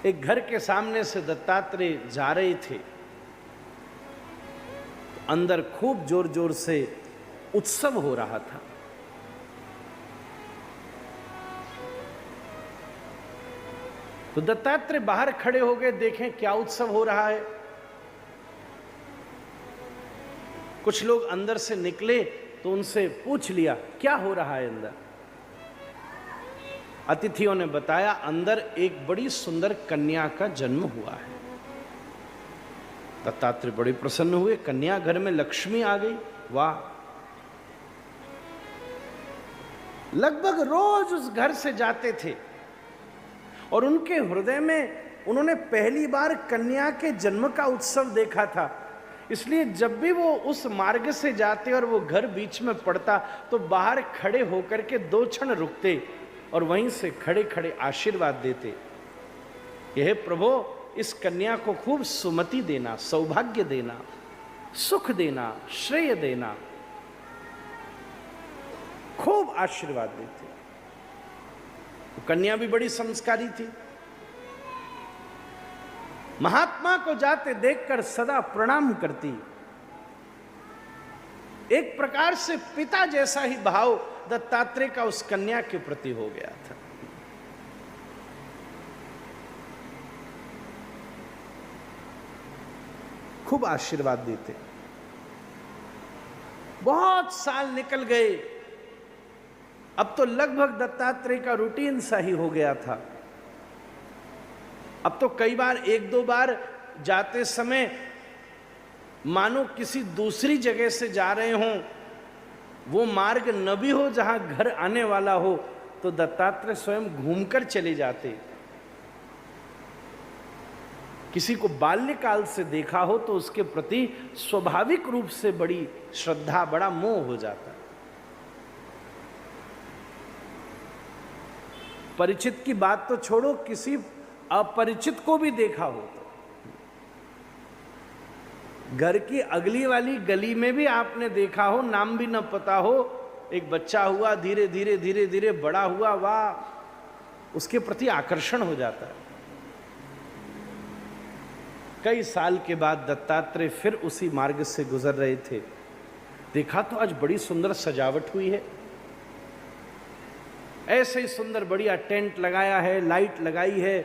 एक घर के सामने से दत्तात्रेय जा रहे थे, अंदर खूब जोर जोर से उत्सव हो रहा था। तो दत्तात्रेय बाहर खड़े हो गए, देखें क्या उत्सव हो रहा है। कुछ लोग अंदर से निकले तो उनसे पूछ लिया क्या हो रहा है अंदर। अतिथियों ने बताया अंदर एक बड़ी सुंदर कन्या का जन्म हुआ है। दत्तात्रेय बड़े प्रसन्न हुए, कन्या घर में लक्ष्मी आ गई, वाह। लगभग रोज उस घर से जाते थे और उनके हृदय में उन्होंने पहली बार कन्या के जन्म का उत्सव देखा था। इसलिए जब भी वो उस मार्ग से जाते और वो घर बीच में पड़ता तो बाहर खड़े होकर के 2 क्षण रुकते और वहीं से खड़े खड़े आशीर्वाद देते, यह प्रभु इस कन्या को खूब सुमति देना, सौभाग्य देना, सुख देना, श्रेय देना, खूब आशीर्वाद देते। तो कन्या भी बड़ी संस्कारी थी, महात्मा को जाते देखकर सदा प्रणाम करती। एक प्रकार से पिता जैसा ही भाव दत्तात्रेय का उस कन्या के प्रति हो गया था। खूब आशीर्वाद देते। बहुत साल निकल गए, अब तो लगभग दत्तात्रेय का रूटीन सा ही हो गया था। अब तो कई बार 1-2 बार जाते समय मानो किसी दूसरी जगह से जा रहे हों, वो मार्ग न भी हो जहां घर आने वाला हो, तो दत्तात्रेय स्वयं घूमकर चले जाते। किसी को बाल्यकाल से देखा हो तो उसके प्रति स्वाभाविक रूप से बड़ी श्रद्धा, बड़ा मोह हो जाता। परिचित की बात तो छोड़ो, किसी अपरिचित को भी देखा हो तो घर की अगली वाली गली में भी आपने देखा हो, नाम भी न पता हो, एक बच्चा हुआ, धीरे धीरे धीरे धीरे बड़ा हुआ, वाह, उसके प्रति आकर्षण हो जाता है। कई साल के बाद दत्तात्रेय फिर उसी मार्ग से गुजर रहे थे, देखा तो आज बड़ी सुंदर सजावट हुई है, ऐसे ही सुंदर बढ़िया टेंट लगाया है, लाइट लगाई है,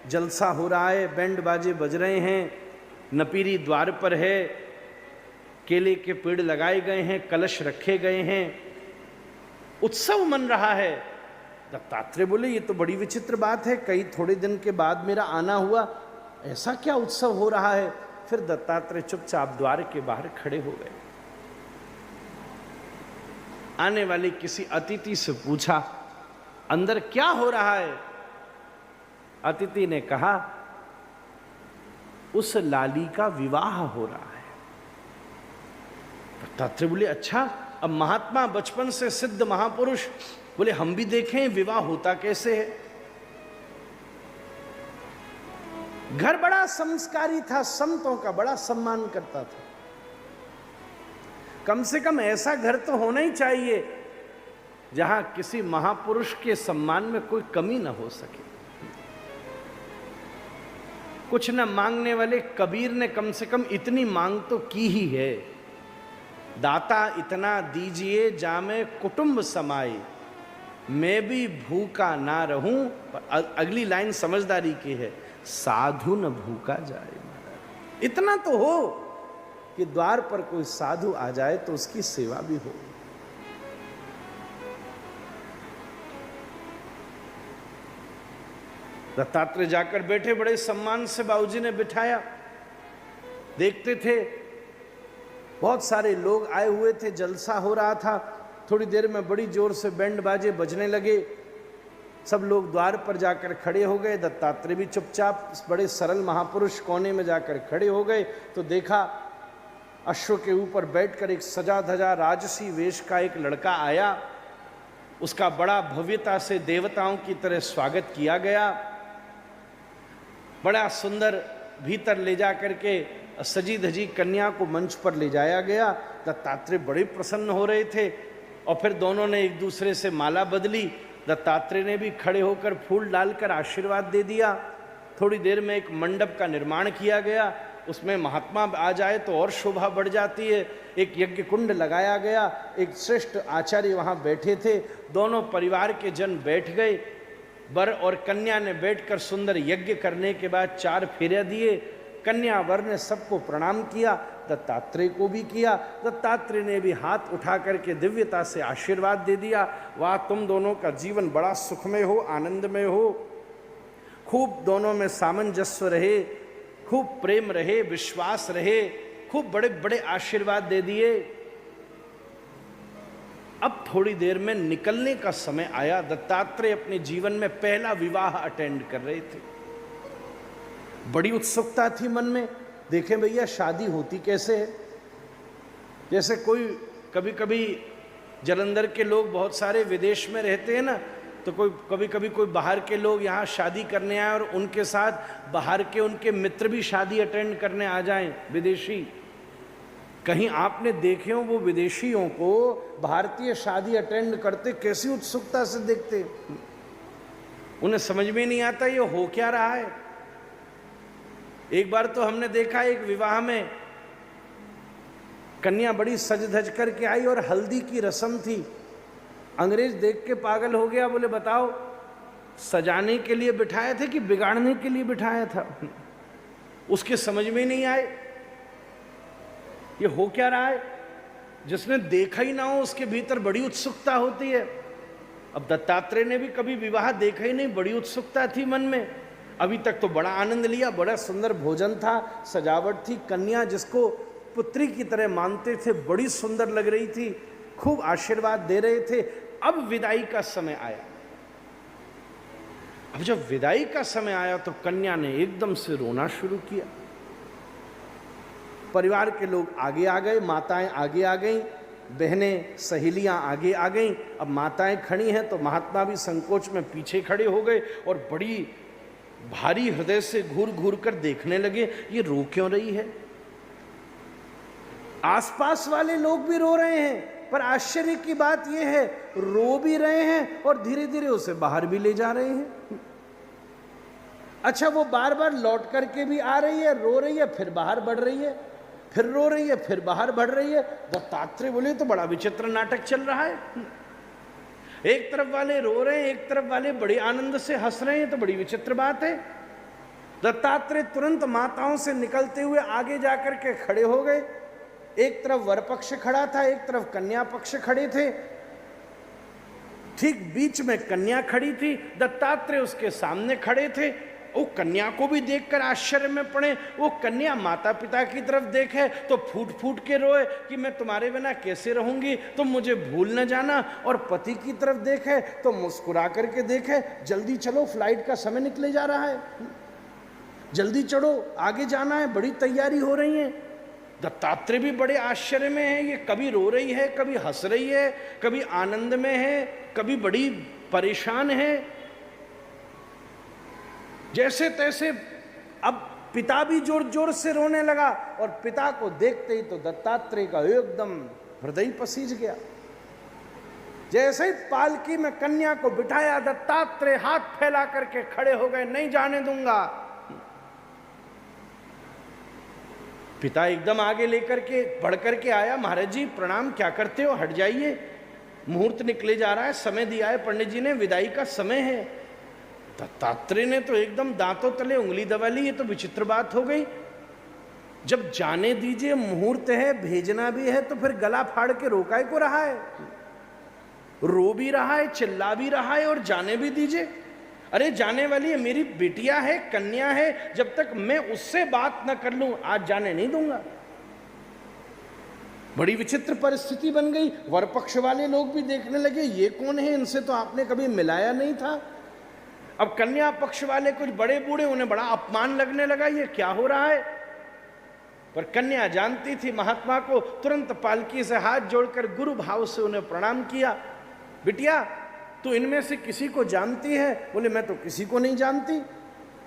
जलसा हो रहा है, बैंड बाजे बज रहे हैं, नपीरी द्वार पर है, केले के पेड़ लगाए गए हैं, कलश रखे गए हैं, उत्सव मन रहा है। दत्तात्रेय बोले ये तो बड़ी विचित्र बात है, कई थोड़े दिन के बाद मेरा आना हुआ, ऐसा क्या उत्सव हो रहा है। फिर दत्तात्रेय चुपचाप द्वार के बाहर खड़े हो गए। आने वाले किसी अतिथि से पूछा अंदर क्या हो रहा है। अतिथि ने कहा उस लाली का विवाह हो रहा है। दत्तात्रेय बोले अच्छा, अब महात्मा बचपन से सिद्ध महापुरुष, बोले हम भी देखें विवाह होता कैसे है। घर बड़ा संस्कारी था, संतों का बड़ा सम्मान करता था। कम से कम ऐसा घर तो होना ही चाहिए जहां किसी महापुरुष के सम्मान में कोई कमी न हो सके। कुछ न मांगने वाले कबीर ने कम से कम इतनी मांग तो की ही है, दाता इतना दीजिए जामे कुटुंब समाए, मैं भी भूखा ना रहूं। अगली लाइन समझदारी की है, साधु न भूखा जाए। इतना तो हो कि द्वार पर कोई साधु आ जाए तो उसकी सेवा भी हो। दत्तात्रेय जाकर बैठे, बड़े सम्मान से बाबूजी ने बिठाया। देखते थे बहुत सारे लोग आए हुए थे, जलसा हो रहा था। थोड़ी देर में बड़ी जोर से बैंड बाजे बजने लगे, सब लोग द्वार पर जाकर खड़े हो गए। दत्तात्रेय भी चुपचाप बड़े सरल महापुरुष कोने में जाकर खड़े हो गए। तो देखा अश्व के ऊपर बैठकर एक सजा धजा राजसी वेश का एक लड़का आया, उसका बड़ा भव्यता से देवताओं की तरह स्वागत किया गया। बड़ा सुंदर भीतर ले जा करके सजी धजी कन्या को मंच पर ले जाया गया। दत्तात्रेय बड़े प्रसन्न हो रहे थे और फिर दोनों ने एक दूसरे से माला बदली। दत्तात्रेय ने भी खड़े होकर फूल डालकर आशीर्वाद दे दिया। थोड़ी देर में एक मंडप का निर्माण किया गया, उसमें महात्मा आ जाए तो और शोभा बढ़ जाती है। एक यज्ञ कुंड लगाया गया, एक श्रेष्ठ आचार्य वहाँ बैठे थे, दोनों परिवार के जन बैठ गए। वर और कन्या ने बैठकर सुंदर यज्ञ करने के बाद 4 फेरे दिए। कन्या वर ने सबको प्रणाम किया, दत्तात्रेय को भी किया। दत्तात्रेय ने भी हाथ उठा करके दिव्यता से आशीर्वाद दे दिया, वाह तुम दोनों का जीवन बड़ा सुखमय हो, आनंदमय हो, खूब दोनों में सामंजस्य रहे, खूब प्रेम रहे, विश्वास रहे, खूब बड़े बड़े आशीर्वाद दे दिए। अब थोड़ी देर में निकलने का समय आया। दत्तात्रेय अपने जीवन में पहला विवाह अटेंड कर रहे थे। बड़ी उत्सुकता थी मन में, देखें भैया शादी होती कैसे है। जैसे कोई कभी कभी जालंधर के लोग बहुत सारे विदेश में रहते हैं ना, तो कभी कभी कोई बाहर के लोग यहाँ शादी करने आए और उनके साथ बाहर के उनके मित्र भी शादी अटेंड करने आ जाएं, विदेशी। कहीं आपने देखे हो वो विदेशियों को भारतीय शादी अटेंड करते कैसी उत्सुकता से देखते, उन्हें समझ में नहीं आता ये हो क्या रहा है। एक बार तो हमने देखा एक विवाह में कन्या बड़ी सज धज करके आई और हल्दी की रस्म थी। अंग्रेज देख के पागल हो गया, बोले बताओ सजाने के लिए बिठाए थे कि बिगाड़ने के लिए बिठाया था। उसके समझ में नहीं आए ये हो क्या रहा है। जिसने देखा ही ना हो उसके भीतर बड़ी उत्सुकता होती है। अब दत्तात्रेय ने भी कभी विवाह देखा ही नहीं, बड़ी उत्सुकता थी मन में। अभी तक तो बड़ा आनंद लिया, बड़ा सुंदर भोजन था, सजावट थी, कन्या जिसको पुत्री की तरह मानते थे बड़ी सुंदर लग रही थी, खूब आशीर्वाद दे रहे थे। अब विदाई का समय आया। अब जब विदाई का समय आया तो कन्या ने एकदम से रोना शुरू किया। परिवार के लोग आगे आ गए, माताएं आगे आ गईं, बहनें सहेलियां आगे आ गईं। अब माताएं खड़ी हैं तो महात्मा भी संकोच में पीछे खड़े हो गए और बड़ी भारी हृदय से घूर घूर कर देखने लगे, ये रो क्यों रही है। आसपास वाले लोग भी रो रहे हैं, पर आश्चर्य की बात यह है रो भी रहे हैं और धीरे धीरे उसे बाहर भी ले जा रहे हैं। अच्छा, वो बार बार लौट करके भी आ रही है, रो रही है, फिर बाहर बढ़ रही है, फिर रो रही है, फिर बाहर बढ़ रही है। दत्तात्रेय बोले तो बड़ा विचित्र नाटक चल रहा है। एक तरफ वाले रो रहे हैं, एक तरफ वाले बड़े आनंद से हंस रहे हैं, तो बड़ी विचित्र बात है। दत्तात्रेय तुरंत माताओं से निकलते हुए आगे जाकर के खड़े हो गए। एक तरफ वर पक्ष खड़ा था, एक तरफ कन्या पक्ष खड़े थे। ठीक बीच में कन्या खड़ी थी, दत्तात्रेय उसके सामने खड़े थे। वो कन्या को भी देखकर आश्चर्य में पड़े। वो कन्या माता पिता की तरफ देखे तो फूट फूट के रोए कि मैं तुम्हारे बिना कैसे रहूंगी, तुम मुझे भूल न जाना। और पति की तरफ देखे तो मुस्कुरा करके देखे, जल्दी चलो फ्लाइट का समय निकले जा रहा है, जल्दी चढ़ो आगे जाना है, बड़ी तैयारी हो रही है। दत्तात्रेय भी बड़े आश्चर्य में है, ये कभी रो रही है, कभी हंस रही है, कभी आनंद में है, कभी बड़ी परेशान है। जैसे तैसे अब पिता भी जोर जोर से रोने लगा और पिता को देखते ही तो दत्तात्रेय का एकदम हृदय पसीज गया। जैसे ही पालकी में कन्या को बिठाया, दत्तात्रेय हाथ फैला करके खड़े हो गए, नहीं जाने दूंगा। पिता एकदम आगे लेकर के बढ़ करके आया, महाराज जी प्रणाम, क्या करते हो, हट जाइए, मुहूर्त निकले जा रहा है, समय दिया है पंडित जी ने, विदाई का समय है। दत्तात्रेय ने तो एकदम दांतों तले उंगली दबा ली, ये तो विचित्र बात हो गई। जब जाने दीजिए, मुहूर्त है, भेजना भी है, तो फिर गला फाड़ के रोका को रहा है, रो भी रहा है, चिल्ला भी रहा है और जाने भी दीजिए। अरे जाने वाली है, मेरी बेटिया है, कन्या है, जब तक मैं उससे बात न कर लूं आज जाने नहीं दूंगा। बड़ी विचित्र परिस्थिति बन गई। वर पक्ष वाले लोग भी देखने लगे, ये कौन है, इनसे तो आपने कभी मिलाया नहीं था। अब कन्या पक्ष वाले कुछ बड़े बूढ़े, उन्हें बड़ा अपमान लगने लगा, ये क्या हो रहा है। पर कन्या जानती थी महात्मा को, तुरंत पालकी से हाथ जोड़कर गुरु भाव से उन्हें प्रणाम किया। बिटिया तू इनमें से किसी को जानती है? बोले मैं तो किसी को नहीं जानती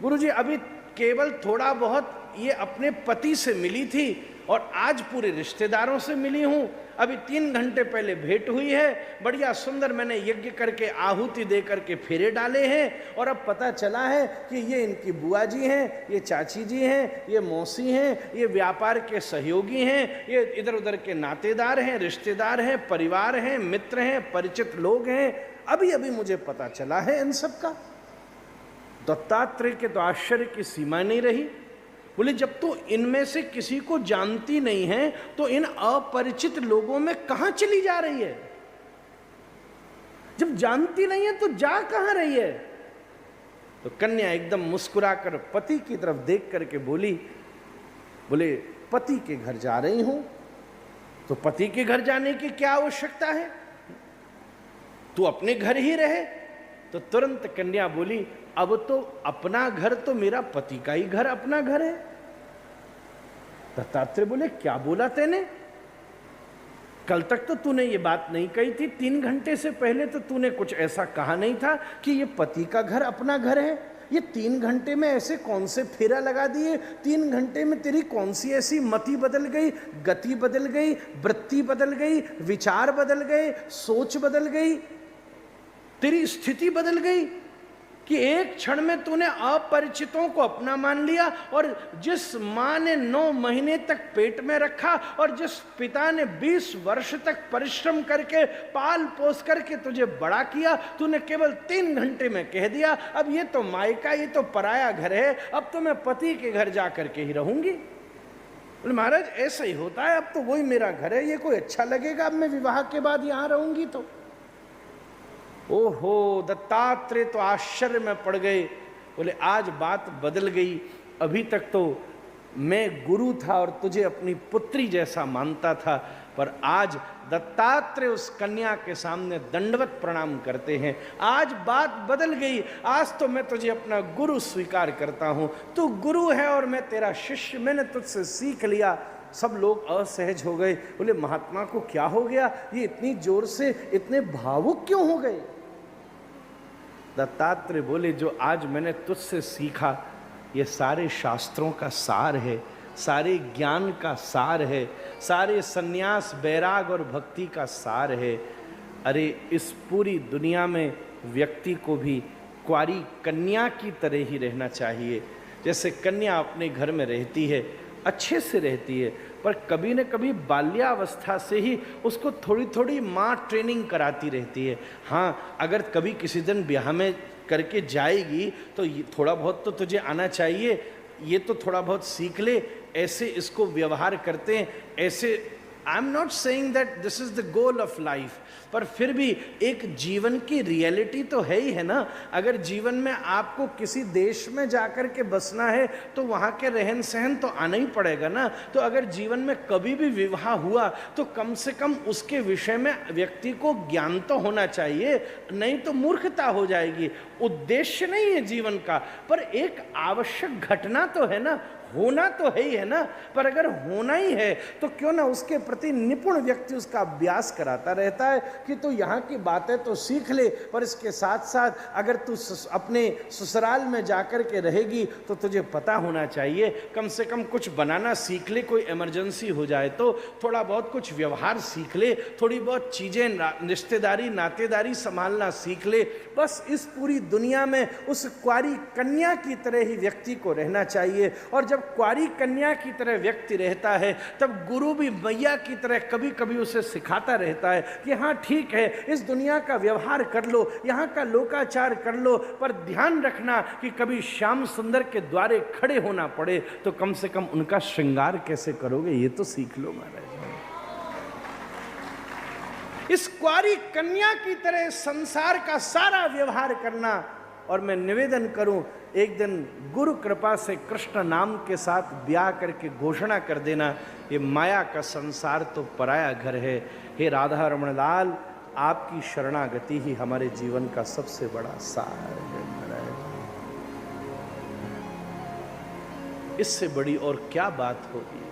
गुरुजी, अभी केवल थोड़ा बहुत ये अपने पति से मिली थी और आज पूरे रिश्तेदारों से मिली हूं। अभी 3 घंटे पहले भेंट हुई है, बढ़िया सुंदर मैंने यज्ञ करके आहुति दे करके फेरे डाले हैं, और अब पता चला है कि ये इनकी बुआ जी हैं, ये चाची जी हैं, ये मौसी हैं, ये व्यापार के सहयोगी हैं, ये इधर उधर के नातेदार हैं, रिश्तेदार हैं, परिवार हैं, मित्र हैं, परिचित लोग हैं। अभी अभी मुझे पता चला है इन सब का। दत्तात्रेय के तो आश्चर्य की सीमा नहीं रही। बोले जब तो इनमें से किसी को जानती नहीं है तो इन अपरिचित लोगों में कहां चली जा रही है? जब जानती नहीं है तो जा कहां रही है? तो कन्या एकदम मुस्कुराकर पति की तरफ देख करके बोली, बोले पति के घर जा रही हूं। तो पति के घर जाने की क्या आवश्यकता है, तू अपने घर ही रहे। तो तुरंत कन्या बोली, अब तो अपना घर तो मेरा पति का ही घर अपना घर है। दत्तात्रेय बोले क्या बोला तेने? कल तक तो तूने ये बात नहीं कही थी, 3 घंटे से पहले तो तूने कुछ ऐसा कहा नहीं था कि ये पति का घर अपना घर है। ये 3 घंटे में ऐसे कौन से फेरा लगा दिए? 3 घंटे में तेरी कौन सी ऐसी मति बदल गई, गति बदल गई, वृत्ति बदल गई, विचार बदल गए, सोच बदल गई, तेरी स्थिति बदल गई कि एक क्षण में तूने अपरिचितों को अपना मान लिया? और जिस मां ने 9 महीने तक पेट में रखा और जिस पिता ने 20 वर्ष तक परिश्रम करके पाल पोस करके तुझे बड़ा किया, तूने केवल 3 घंटे में कह दिया अब ये तो मायका, ये तो पराया घर है, अब तो मैं पति के घर जा करके ही रहूंगी। बोले महाराज ऐसा ही होता है, अब तो वही मेरा घर है, ये कोई अच्छा लगेगा अब मैं विवाह के बाद यहां रहूंगी तो? ओहो, दत्तात्रेय तो आश्चर्य में पड़ गए। बोले आज बात बदल गई, अभी तक तो मैं गुरु था और तुझे अपनी पुत्री जैसा मानता था, पर आज दत्तात्रेय उस कन्या के सामने दंडवत प्रणाम करते हैं। आज बात बदल गई, आज तो मैं तुझे अपना गुरु स्वीकार करता हूं, तू गुरु है और मैं तेरा शिष्य, मैंने तुझसे सीख लिया। सब लोग असहज हो गए। बोले महात्मा को क्या हो गया, ये इतनी जोर से इतने भावुक क्यों हो गए? दत्तात्रेय बोले जो आज मैंने तुझसे सीखा ये सारे शास्त्रों का सार है, सारे ज्ञान का सार है, सारे सन्यास बैराग और भक्ति का सार है। अरे इस पूरी दुनिया में व्यक्ति को भी कुंवारी कन्या की तरह ही रहना चाहिए। जैसे कन्या अपने घर में रहती है, अच्छे से रहती है, पर कभी न कभी बाल्यावस्था से ही उसको थोड़ी थोड़ी माँ ट्रेनिंग कराती रहती है। हाँ, अगर कभी किसी दिन ब्याह में करके जाएगी तो थोड़ा बहुत तो तुझे आना चाहिए, ये तो थोड़ा बहुत सीख ले, ऐसे इसको व्यवहार करते हैं, ऐसे। I am not saying that this is the goal of life, पर फिर भी एक जीवन की रियलिटी तो है ही है ना। अगर जीवन में आपको किसी देश में जाकर के बसना है तो वहाँ के रहन सहन तो आना ही पड़ेगा ना। तो अगर जीवन में कभी भी विवाह हुआ तो कम से कम उसके विषय में व्यक्ति को ज्ञान तो होना चाहिए, नहीं तो मूर्खता हो जाएगी। उद्देश्य नहीं है जीवन का, पर एक आवश्यक घटना तो है ना, होना तो है ही है ना। पर अगर होना ही है तो क्यों ना उसके प्रति निपुण व्यक्ति उसका अभ्यास कराता रहता है कि तू यहाँ की बातें तो सीख ले, पर इसके साथ साथ अगर तू अपने ससुराल में जाकर के रहेगी तो तुझे पता होना चाहिए, कम से कम कुछ बनाना सीख ले, कोई इमरजेंसी हो जाए तो थोड़ा बहुत कुछ व्यवहार सीख ले, थोड़ी बहुत चीज़ें रिश्तेदारी नातेदारी संभालना सीख ले। बस इस पूरी दुनिया में उस कुंवारी कन्या की तरह ही व्यक्ति को रहना चाहिए। और जब कुंवारी कन्या की तरह व्यक्ति रहता है तब गुरु भी मैया की तरह कभी कभी उसे सिखाता रहता है कि हाँ ठीक है, इस दुनिया का व्यवहार कर लो, यहाँ का लोकाचार कर लो, पर ध्यान रखना कि कभी श्याम सुंदर के द्वारे खड़े होना पड़े तो कम से कम उनका श्रृंगार कैसे करोगे ये तो सीख लो महाराज। इस कुंवारी कन्या की तरह संसार का सारा व्यवहार करना। और मैं निवेदन करूं, एक दिन गुरु कृपा से कृष्ण नाम के साथ ब्याह करके घोषणा कर देना, ये माया का संसार तो पराया घर है। हे राधा रमण लाल, आपकी शरणागति ही हमारे जीवन का सबसे बड़ा सार है महाराज। इससे बड़ी और क्या बात होगी।